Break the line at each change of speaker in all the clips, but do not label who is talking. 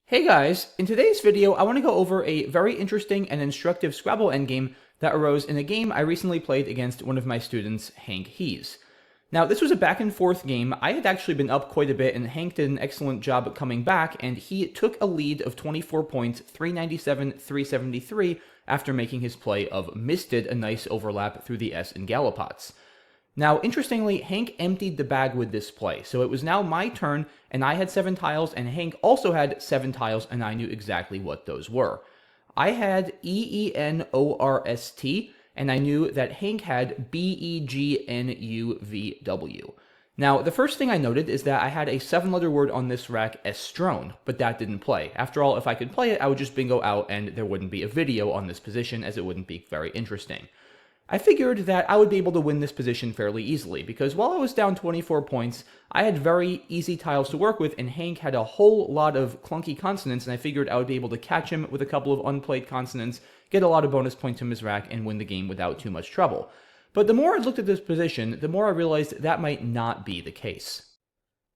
Hey guys, in today's video I want to go over a very interesting and instructive Scrabble endgame that arose in a game I recently played against one of my students, Hank Hees. Now this was a back and forth game. I had actually been up quite a bit and Hank did an excellent job at coming back, and he took a lead of 24 points, 397, 373 after making his play of misted, a nice overlap through the S in Gallipots. Now, interestingly, Hank emptied the bag with this play, so it was now my turn, and I had 7 tiles, and Hank also had 7 tiles, and I knew exactly what those were. I had EENORST, and I knew that Hank had BEGNUVW. Now, the first thing I noted is that I had a 7-letter word on this rack, estrone, but that didn't play. After all, if I could play it, I would just bingo out, and there wouldn't be a video on this position, as it wouldn't be very interesting. I figured that I would be able to win this position fairly easily, because while I was down 24 points, I had very easy tiles to work with, and Hank had a whole lot of clunky consonants, and I figured I would be able to catch him with a couple of unplayed consonants, get a lot of bonus points from his rack, and win the game without too much trouble. But the more I looked at this position, the more I realized that might not be the case.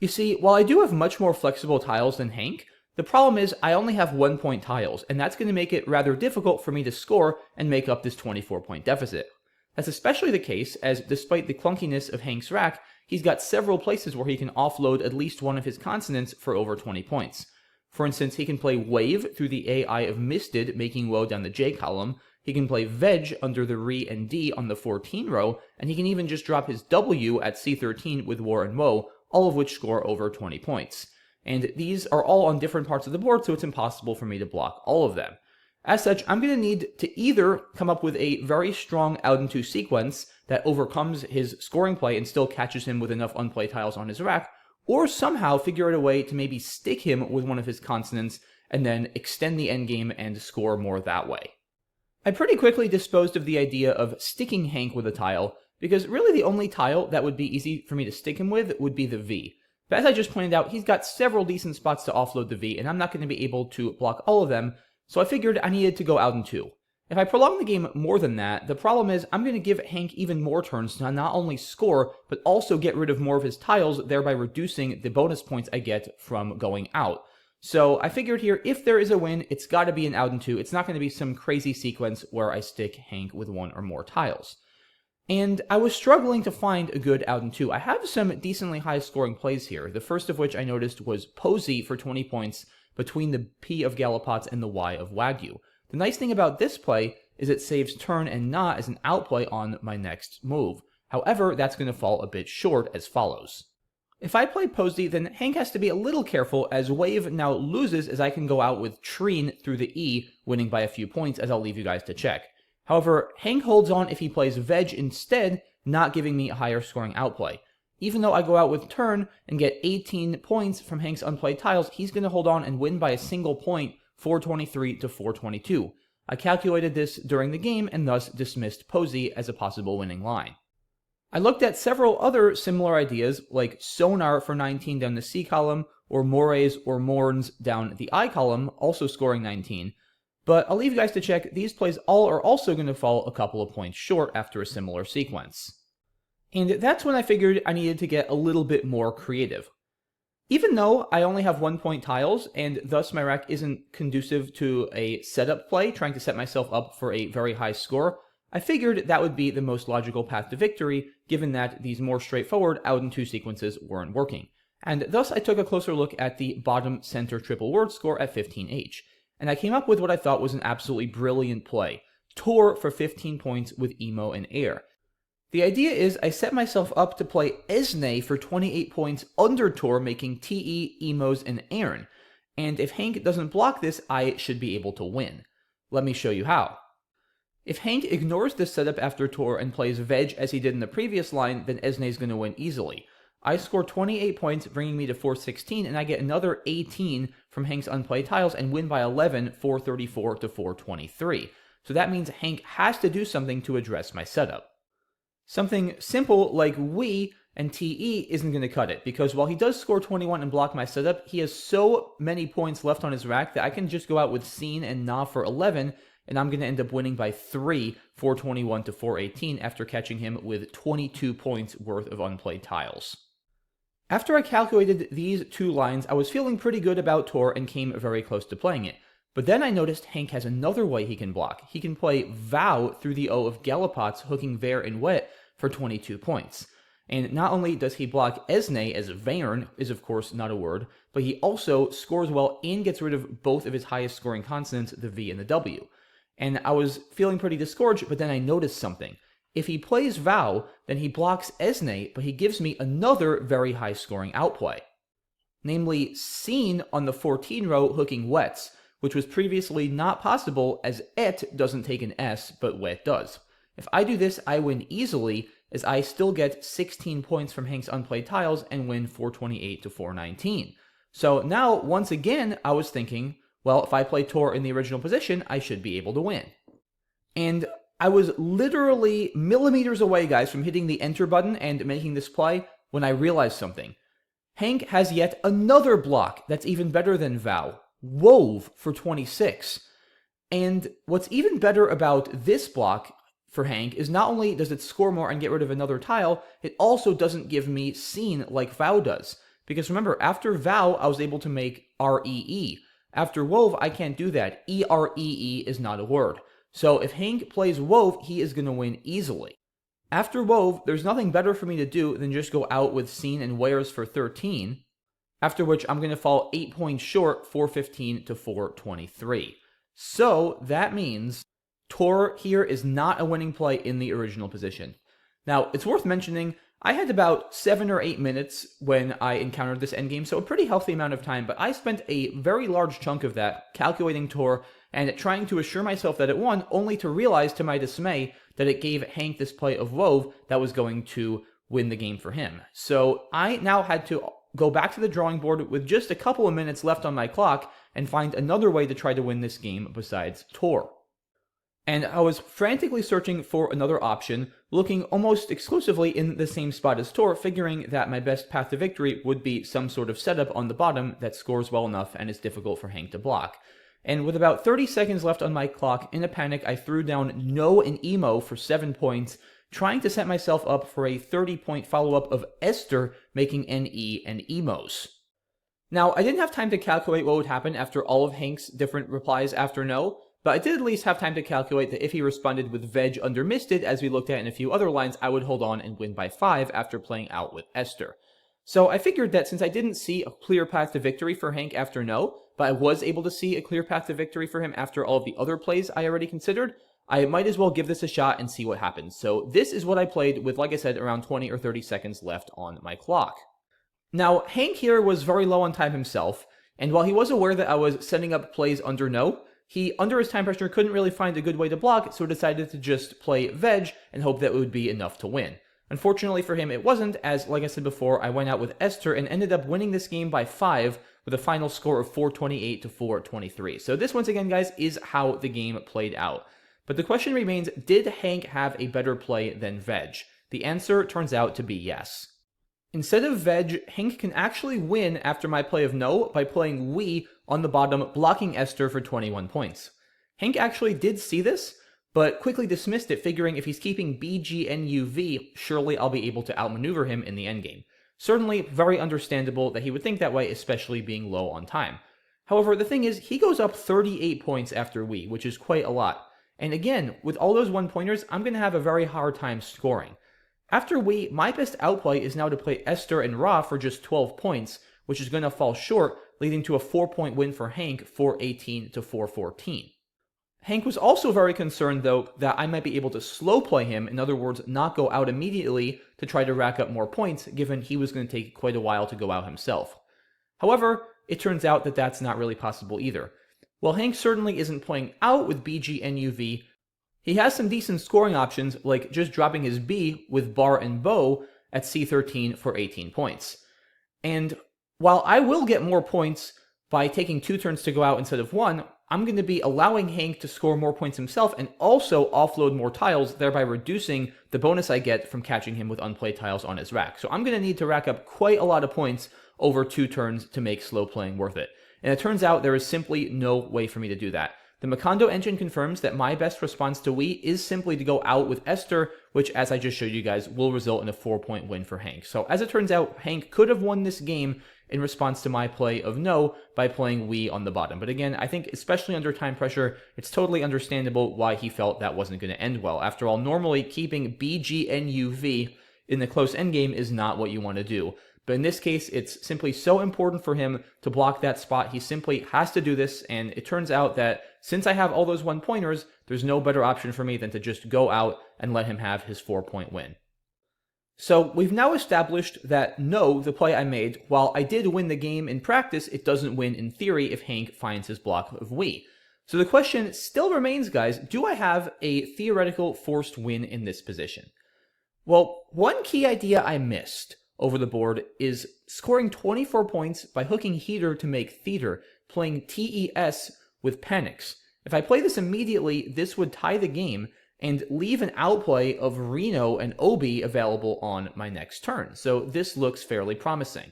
You see, while I do have much more flexible tiles than Hank, the problem is I only have 1-point tiles, and that's going to make it rather difficult for me to score and make up this 24-point deficit. That's especially the case as, despite the clunkiness of Hank's rack, he's got several places where he can offload at least one of his consonants for over 20 points. For instance, he can play wave through the AI of misted, making woe down the J column. He can play veg under the re and D on the 14 row, and he can even just drop his W at C13 with war and woe, all of which score over 20 points. And these are all on different parts of the board, so it's impossible for me to block all of them. As such, I'm going to need to either come up with a very strong out and two sequence that overcomes his scoring play and still catches him with enough unplayed tiles on his rack, or somehow figure out a way to maybe stick him with one of his consonants and then extend the endgame and score more that way. I pretty quickly disposed of the idea of sticking Hank with a tile, because really the only tile that would be easy for me to stick him with would be the V. But as I just pointed out, he's got several decent spots to offload the V, and I'm not going to be able to block all of them, so I figured I needed to go out in 2. If I prolong the game more than that, the problem is I'm going to give Hank even more turns to not only score, but also get rid of more of his tiles, thereby reducing the bonus points I get from going out. So I figured here, if there is a win, it's got to be an out in 2. It's not going to be some crazy sequence where I stick Hank with 1 or more tiles. And I was struggling to find a good out in 2. I have some decently high scoring plays here, the first of which I noticed was Posey for 20 points, between the P of Gallipots and the Y of Wagyu. The nice thing about this play is it saves turn and not as an outplay on my next move. However, that's going to fall a bit short as follows. If I play Posey, then Hank has to be a little careful, as Wave now loses, as I can go out with Treen through the E, winning by a few points, as I'll leave you guys to check. However, Hank holds on if he plays Veg instead, not giving me a higher scoring outplay. Even though I go out with turn and get 18 points from Hank's unplayed tiles, he's going to hold on and win by a single point, 423 to 422. I calculated this during the game and thus dismissed Posey as a possible winning line. I looked at several other similar ideas, like Sonar for 19 down the C column, or Mores or Morns down the I column, also scoring 19. But I'll leave you guys to check. These plays all are also going to fall a couple of points short after a similar sequence. And that's when I figured I needed to get a little bit more creative. Even though I only have 1-point tiles, and thus my rack isn't conducive to a setup play, trying to set myself up for a very high score, I figured that would be the most logical path to victory, given that these more straightforward out and 2 sequences weren't working. And thus I took a closer look at the bottom center triple word score at 15H, and I came up with what I thought was an absolutely brilliant play, Tor for 15 points with Emo and Air. The idea is I set myself up to play Esne for 28 points under Tor, making TE, Emos, and Aaron. And if Hank doesn't block this, I should be able to win. Let me show you how. If Hank ignores this setup after Tor and plays Veg as he did in the previous line, then Esne is going to win easily. I score 28 points, bringing me to 416, and I get another 18 from Hank's unplayed tiles and win by 11, 434 to 423. So that means Hank has to do something to address my setup. Something simple like we and TE isn't going to cut it, because while he does score 21 and block my setup, he has so many points left on his rack that I can just go out with Scene and Na for 11, and I'm going to end up winning by 3, 421 to 418, after catching him with 22 points worth of unplayed tiles. After I calculated these two lines, I was feeling pretty good about Tor and came very close to playing it. But then I noticed Hank has another way he can block. He can play Vow through the O of Gallipots, hooking Ver and Wet for 22 points. And not only does he block Esne, as Vern is of course not a word, but he also scores well and gets rid of both of his highest scoring consonants, the V and the W. And I was feeling pretty discouraged, but then I noticed something. If he plays Vow, then he blocks Esne, but he gives me another very high scoring outplay. Namely, Seen on the 14 row hooking Wets, which was previously not possible as Et doesn't take an S, but Wet does. If I do this, I win easily, as I still get 16 points from Hank's unplayed tiles and win 428 to 419. So now, once again, I was thinking, well, if I play Tor in the original position, I should be able to win. And I was literally millimeters away, guys, from hitting the enter button and making this play when I realized something. Hank has yet another block that's even better than Vow. Wove for 26. And what's even better about this block for Hank is not only does it score more and get rid of another tile, it also doesn't give me Seen like Vow does. Because remember, after Vow, I was able to make REE. After Wove, I can't do that. EREE is not a word. So if Hank plays Wove, he is going to win easily. After Wove, there's nothing better for me to do than just go out with Seen and Wares for 13, after which I'm going to fall 8 points short, 415 to 423. So that means Tor here is not a winning play in the original position. Now, it's worth mentioning, I had about 7 or 8 minutes when I encountered this endgame, so a pretty healthy amount of time, but I spent a very large chunk of that calculating Tor and trying to assure myself that it won, only to realize to my dismay that it gave Hank this play of Wove that was going to win the game for him. So I now had to go back to the drawing board with just a couple of minutes left on my clock and find another way to try to win this game besides Tor. And I was frantically searching for another option, looking almost exclusively in the same spot as Tor, figuring that my best path to victory would be some sort of setup on the bottom that scores well enough and is difficult for Hank to block. And with about 30 seconds left on my clock, in a panic, I threw down No and Emo for 7 points, trying to set myself up for a 30-point follow-up of Esther making NE and Emos. Now, I didn't have time to calculate what would happen after all of Hank's different replies after No, but I did at least have time to calculate that if he responded with Veg under Misted, as we looked at in a few other lines, I would hold on and win by 5 after playing out with Esther. So I figured that since I didn't see a clear path to victory for Hank after No, but I was able to see a clear path to victory for him after all of the other plays I already considered, I might as well give this a shot and see what happens. So this is what I played with, like I said, around 20 or 30 seconds left on my clock. Now, Hank here was very low on time himself, and while he was aware that I was setting up plays under No, he, under his time pressure, couldn't really find a good way to block, so decided to just play Veg and hope that it would be enough to win. Unfortunately for him, it wasn't, as, like I said before, I went out with Esther and ended up winning this game by 5 with a final score of 428 to 423. So this, once again, guys, is how the game played out. But the question remains, did Hank have a better play than Veg? The answer turns out to be yes. Instead of Veg, Hank can actually win after my play of No by playing We on the bottom, blocking Esther for 21 points. Hank actually did see this, but quickly dismissed it, figuring if he's keeping BGNUV, surely I'll be able to outmaneuver him in the endgame. Certainly very understandable that he would think that way, especially being low on time. However, the thing is, he goes up 38 points after We, which is quite a lot. And again, with all those one-pointers, I'm going to have a very hard time scoring. After We, my best outplay is now to play Esther and Ra for just 12 points, which is going to fall short, leading to a 4-point win for Hank, 418 to 414. Hank was also very concerned, though, that I might be able to slow play him, in other words, not go out immediately to try to rack up more points, given he was going to take quite a while to go out himself. However, it turns out that that's not really possible either. While Hank certainly isn't playing out with BGNUV, he has some decent scoring options, like just dropping his B with Bar and Bow at C13 for 18 points. And while I will get more points by taking 2 turns to go out instead of 1, I'm going to be allowing Hank to score more points himself and also offload more tiles, thereby reducing the bonus I get from catching him with unplayed tiles on his rack. So I'm going to need to rack up quite a lot of points over 2 turns to make slow playing worth it. And it turns out there is simply no way for me to do that. The Macondo engine confirms that my best response to we is simply to go out with Esther, which, as I just showed you guys, will result in a 4-point win for Hank. So as it turns out, Hank could have won this game in response to my play of no by playing we on the bottom. But again, I think especially under time pressure, it's totally understandable why he felt that wasn't going to end well. After all, normally keeping BGNUV in the close endgame is not what you want to do. But in this case, it's simply so important for him to block that spot. He simply has to do this, and it turns out that since I have all those 1-pointers, there's no better option for me than to just go out and let him have his 4-point win. So we've now established that no, the play I made, while I did win the game in practice, it doesn't win in theory if Hank finds his block of we. So the question still remains, guys, do I have a theoretical forced win in this position? Well, one key idea I missed over the board is scoring 24 points by hooking heater to make theater, playing TES with panics. If I play this immediately, this would tie the game and leave an outplay of Reno and Obi available on my next turn. So this looks fairly promising.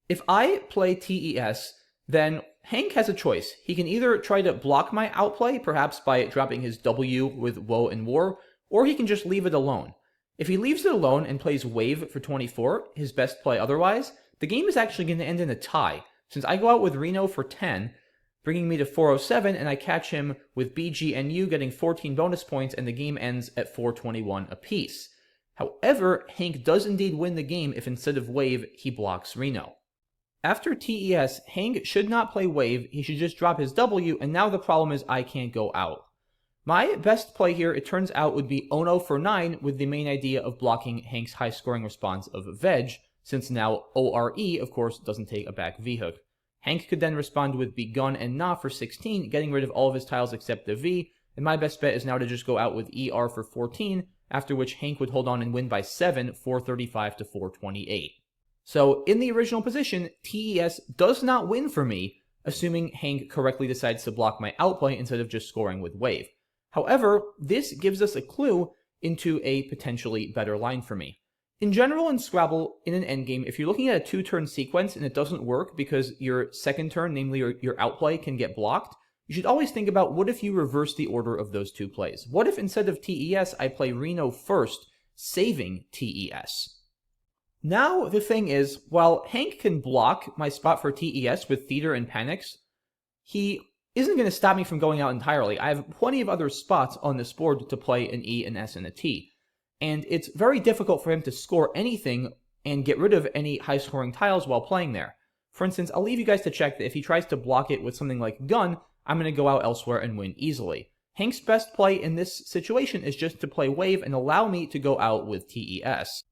If I play TES, then Hank has a choice. He can either try to block my outplay, perhaps by dropping his W with Woe and War, or he can just leave it alone. If he leaves it alone and plays Wave for 24, his best play otherwise, the game is actually going to end in a tie, since I go out with Reno for 10, bringing me to 407, and I catch him with BG and U getting 14 bonus points, and the game ends at 421 apiece. However, Hank does indeed win the game if instead of Wave, he blocks Reno. After TES, Hank should not play Wave, he should just drop his W, and now the problem is I can't go out. My best play here, it turns out, would be Ono for 9 with the main idea of blocking Hank's high-scoring response of Veg, since now ORE, of course, doesn't take a back V-hook. Hank could then respond with Begun and Na for 16, getting rid of all of his tiles except the V, and my best bet is now to just go out with ER for 14, after which Hank would hold on and win by 7, 435 to 428. So, in the original position, TES does not win for me, assuming Hank correctly decides to block my outplay instead of just scoring with Wave. However, this gives us a clue into a potentially better line for me. In general, in Scrabble, in an endgame, if you're looking at a 2-turn sequence and it doesn't work because your second turn, namely your outplay, can get blocked, you should always think about what if you reverse the order of those two plays. What if instead of TES, I play Reno first, saving TES? Now, the thing is, while Hank can block my spot for TES with Theater and Panics, he isn't going to stop me from going out entirely. I have plenty of other spots on this board to play an E, an S, and a T. And it's very difficult for him to score anything and get rid of any high-scoring tiles while playing there. For instance, I'll leave you guys to check that if he tries to block it with something like Gun, I'm going to go out elsewhere and win easily. Hank's best play in this situation is just to play Wave and allow me to go out with TES.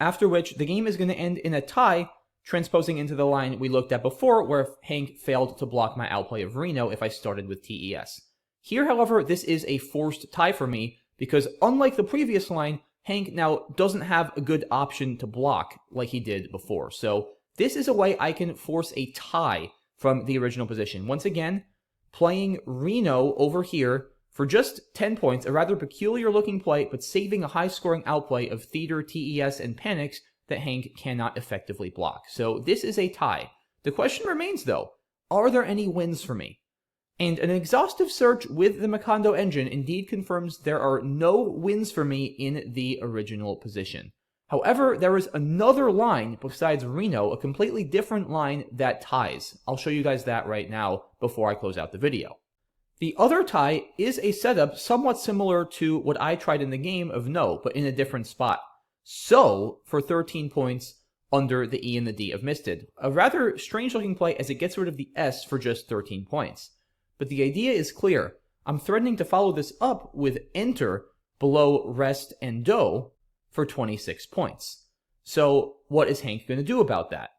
After which, the game is going to end in a tie, transposing into the line we looked at before, where Hank failed to block my outplay of Reno if I started with TES. Here, however, this is a forced tie for me, because unlike the previous line, Hank now doesn't have a good option to block like he did before. So this is a way I can force a tie from the original position. Once again, playing Reno over here for just 10 points, a rather peculiar looking play, but saving a high scoring outplay of Theater, TES, and Panics that Hank cannot effectively block. So this is a tie. The question remains though, are there any wins for me? And an exhaustive search with the Macondo engine indeed confirms there are no wins for me in the original position. However, there is another line besides Reno, a completely different line that ties. I'll show you guys that right now before I close out the video. The other tie is a setup somewhat similar to what I tried in the game of No, but in a different spot. So, for 13 points under the E and the D of Misted. A rather strange looking play as it gets rid of the S for just 13 points. But the idea is clear. I'm threatening to follow this up with Enter below Rest and Do for 26 points. So, what is Hank going to do about that?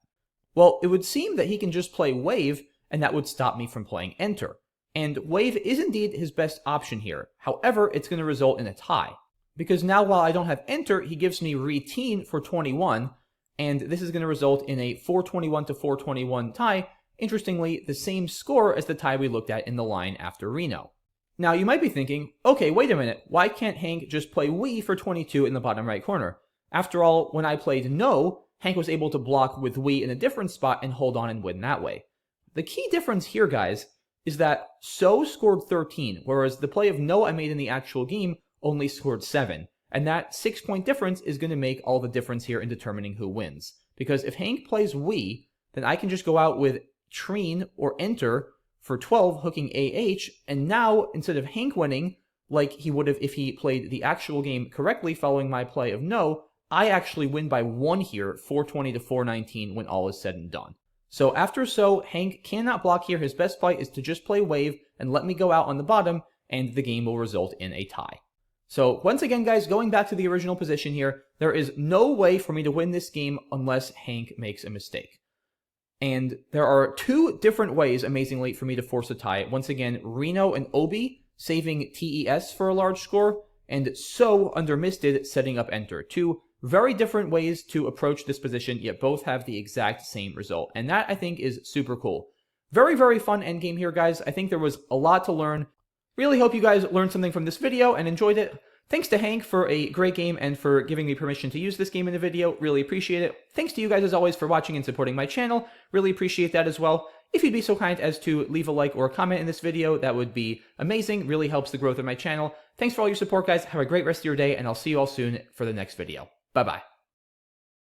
Well, it would seem that he can just play Wave, and that would stop me from playing Enter. And Wave is indeed his best option here. However, it's going to result in a tie. Because now while I don't have Enter, he gives me Reteen for 21, and this is going to result in a 421 to 421 tie. Interestingly, the same score as the tie we looked at in the line after Reno. Now, you might be thinking, okay, wait a minute, why can't Hank just play Wii for 22 in the bottom right corner? After all, when I played No, Hank was able to block with Wii in a different spot and hold on and win that way. The key difference here, guys, is that So scored 13, whereas the play of No I made in the actual game only scored 7. And that 6-point difference is going to make all the difference here in determining who wins. Because if Hank plays We, then I can just go out with Treen or Enter for 12, hooking AH, and now, instead of Hank winning, like he would have if he played the actual game correctly following my play of No, I actually win by 1 here, 420 to 419 when all is said and done. So after So, Hank cannot block here. His best fight is to just play Wave and let me go out on the bottom, and the game will result in a tie. So once again, guys, going back to the original position here, there is no way for me to win this game unless Hank makes a mistake. And there are 2 different ways, amazingly, for me to force a tie. Once again, Reno and Obi saving TES for a large score, and So under Misted setting up Enter. 2 very different ways to approach this position, yet both have the exact same result. And that, I think, is super cool. Very, very fun endgame here, guys. I think there was a lot to learn. Really hope you guys learned something from this video and enjoyed it. Thanks to Hank for a great game and for giving me permission to use this game in the video. Really appreciate it. Thanks to you guys as always for watching and supporting my channel. Really appreciate that as well. If you'd be so kind as to leave a like or a comment in this video, that would be amazing. Really helps the growth of my channel. Thanks for all your support, guys. Have a great rest of your day, and I'll see you all soon for the next video. Bye-bye.